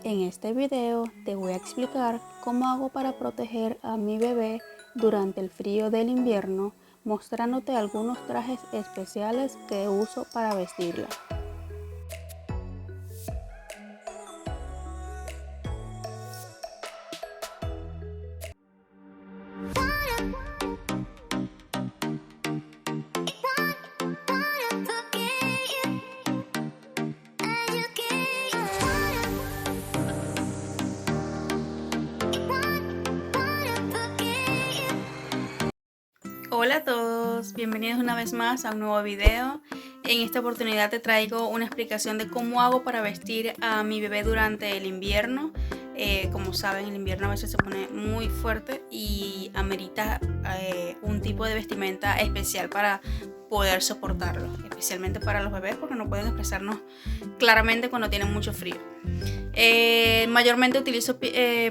En este video te voy a explicar cómo hago para proteger a mi bebé durante el frío del invierno, mostrándote algunos trajes especiales que uso para vestirla. Hola a todos, bienvenidos una vez más a un nuevo video. En esta oportunidad te traigo una explicación de cómo hago para vestir a mi bebé durante el invierno. Como saben, el invierno a veces se pone muy fuerte y amerita un tipo de vestimenta especial para poder soportarlo, especialmente para los bebés porque no pueden expresarnos claramente cuando tienen mucho frío. Mayormente utilizo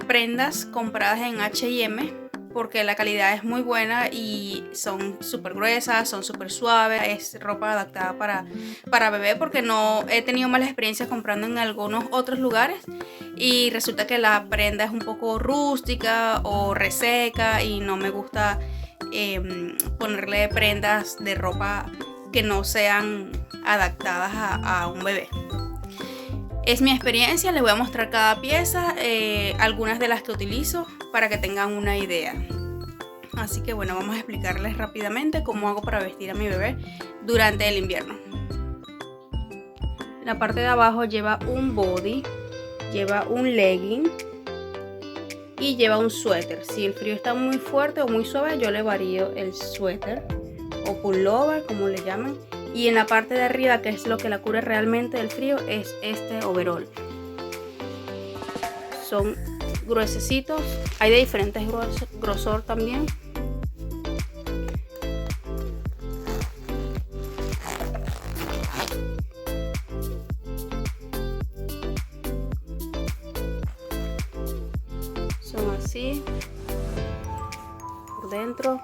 prendas compradas en H&M porque la calidad es muy buena y son súper gruesas, son súper suaves. Es ropa adaptada para bebé porque no he tenido malas experiencias comprando en algunos otros lugares y resulta que la prenda es un poco rústica o reseca y no me gusta ponerle prendas de ropa que no sean adaptadas a un bebé. Es mi experiencia, les voy a mostrar cada pieza, algunas de las que utilizo para que tengan una idea. Así que bueno, vamos a explicarles rápidamente cómo hago para vestir a mi bebé durante el invierno. La parte de abajo lleva un body, lleva un legging y lleva un suéter. Si el frío está muy fuerte o muy suave, yo le varío el suéter o pullover, como le llaman. Y en la parte de arriba, que es lo que la cubre realmente del frío, es este overall. Son gruesecitos, hay de diferentes grosor también. Son así, por dentro.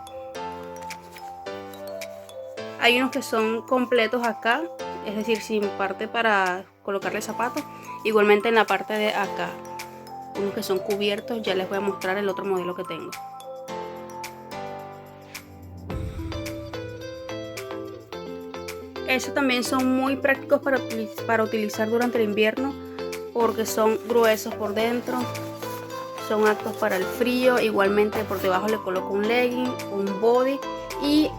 Hay unos que son completos acá, es decir, sin parte para colocarle zapatos. Igualmente en la parte de acá, unos que son cubiertos. Ya les voy a mostrar el otro modelo que tengo. Estos también son muy prácticos para utilizar durante el invierno porque son gruesos por dentro, son aptos para el frío. Igualmente por debajo le coloco un legging, un body y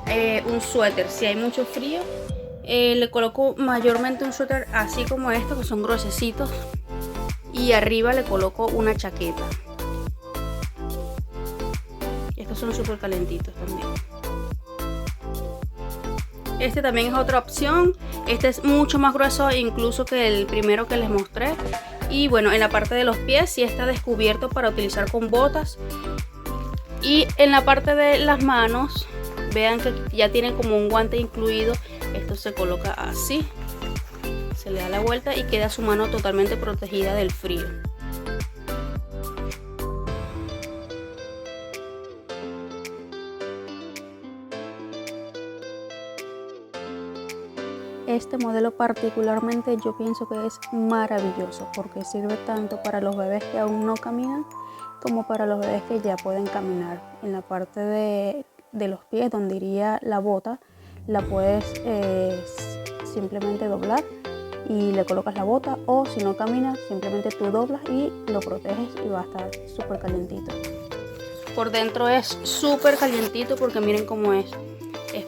un suéter. Si hay mucho frío, le coloco mayormente un suéter así como estos, que son gruesecitos, y arriba le coloco una chaqueta. Estos son súper calentitos también. Este también es otra opción. Este es mucho más grueso incluso que el primero que les mostré. Y bueno, en la parte de los pies sí está descubierto para utilizar con botas. Y en la parte de las manos, vean que ya tiene como un guante incluido. Esto se coloca así, se le da la vuelta y queda su mano totalmente protegida del frío. Este modelo particularmente yo pienso que es maravilloso porque sirve tanto para los bebés que aún no caminan como para los bebés que ya pueden caminar. En la parte de los pies, donde iría la bota, la puedes simplemente doblar y le colocas la bota, o si no camina simplemente tú doblas y lo proteges y va a estar súper calientito. Por dentro es súper calientito porque miren cómo es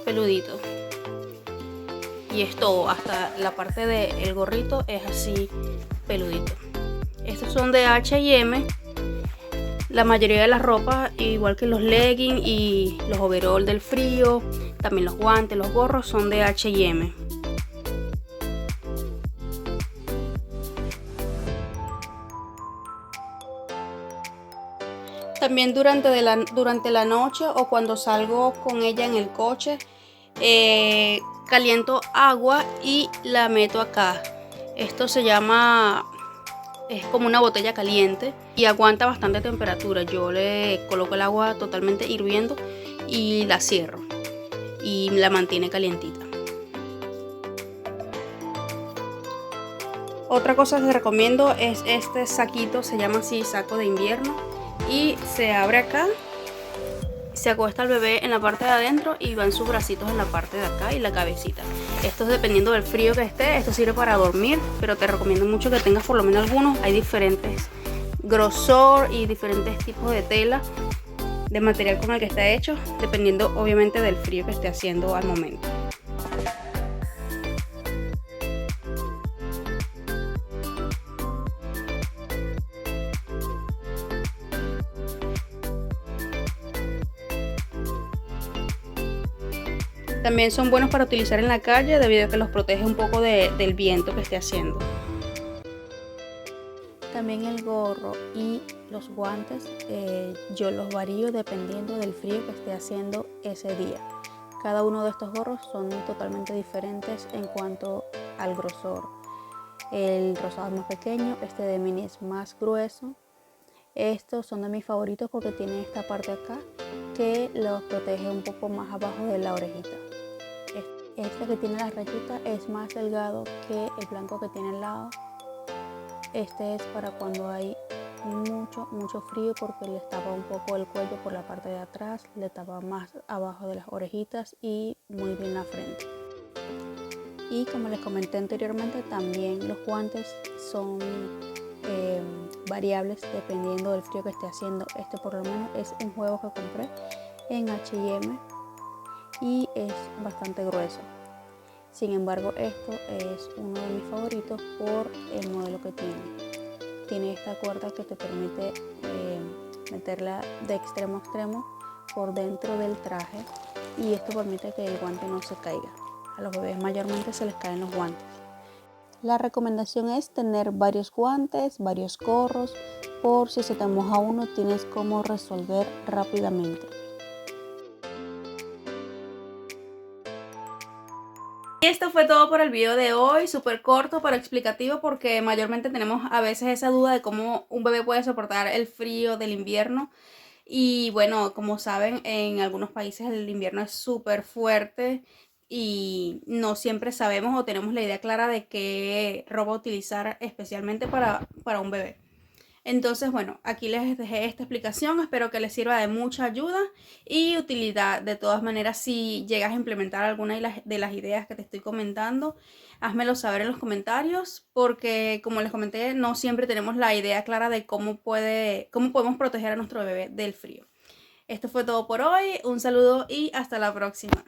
peludito. Y es todo, hasta la parte del gorrito es así peludito. Estos son de H&M. La mayoría de las ropas, igual que los leggings y los overall del frío, también los guantes, los gorros, son de H&M. También durante la noche o cuando salgo con ella en el coche, caliento agua y la meto acá. Esto se llama, es como una botella caliente y aguanta bastante temperatura. Yo le coloco el agua totalmente hirviendo y la cierro y la mantiene calientita. Otra cosa que recomiendo es este saquito, se llama así, saco de invierno, y se abre acá, se acuesta el bebé en la parte de adentro y van sus bracitos en la parte de acá y la cabecita. Esto es dependiendo del frío que esté, esto sirve para dormir, pero te recomiendo mucho que tengas por lo menos algunos. Hay diferentes grosor y diferentes tipos de tela, de material con el que está hecho, dependiendo obviamente del frío que esté haciendo al momento. También son buenos para utilizar en la calle debido a que los protege un poco del viento que esté haciendo. También el gorro y los guantes yo los varío dependiendo del frío que esté haciendo ese día. Cada uno de estos gorros son totalmente diferentes en cuanto al grosor. El rosado es más pequeño, este de mini es más grueso. Estos son de mis favoritos porque tienen esta parte acá que los protege un poco más abajo de la orejita. Este que tiene la rayita es más delgado que el blanco que tiene al lado. Este es para cuando hay mucho frío porque les tapa un poco el cuello por la parte de atrás, le tapa más abajo de las orejitas y muy bien la frente. Y como les comenté anteriormente, también los guantes son variables dependiendo del frío que esté haciendo. Este por lo menos es un juego que compré en H&M y es bastante grueso. Sin embargo, esto es uno de mis favoritos por el modelo que tiene. Tiene esta cuerda que te permite meterla de extremo a extremo por dentro del traje y esto permite que el guante no se caiga. A los bebés mayormente se les caen los guantes. La recomendación es tener varios guantes, varios gorros, por si se te moja uno tienes cómo resolver rápidamente. Y esto fue todo por el video de hoy, súper corto pero explicativo porque mayormente tenemos a veces esa duda de cómo un bebé puede soportar el frío del invierno. Y bueno, como saben, en algunos países el invierno es súper fuerte y no siempre sabemos o tenemos la idea clara de qué ropa utilizar especialmente para un bebé. Entonces, bueno, aquí les dejé esta explicación, espero que les sirva de mucha ayuda y utilidad. De todas maneras, si llegas a implementar alguna de las ideas que te estoy comentando, házmelo saber en los comentarios porque, como les comenté, no siempre tenemos la idea clara de cómo podemos proteger a nuestro bebé del frío. Esto fue todo por hoy, un saludo y hasta la próxima.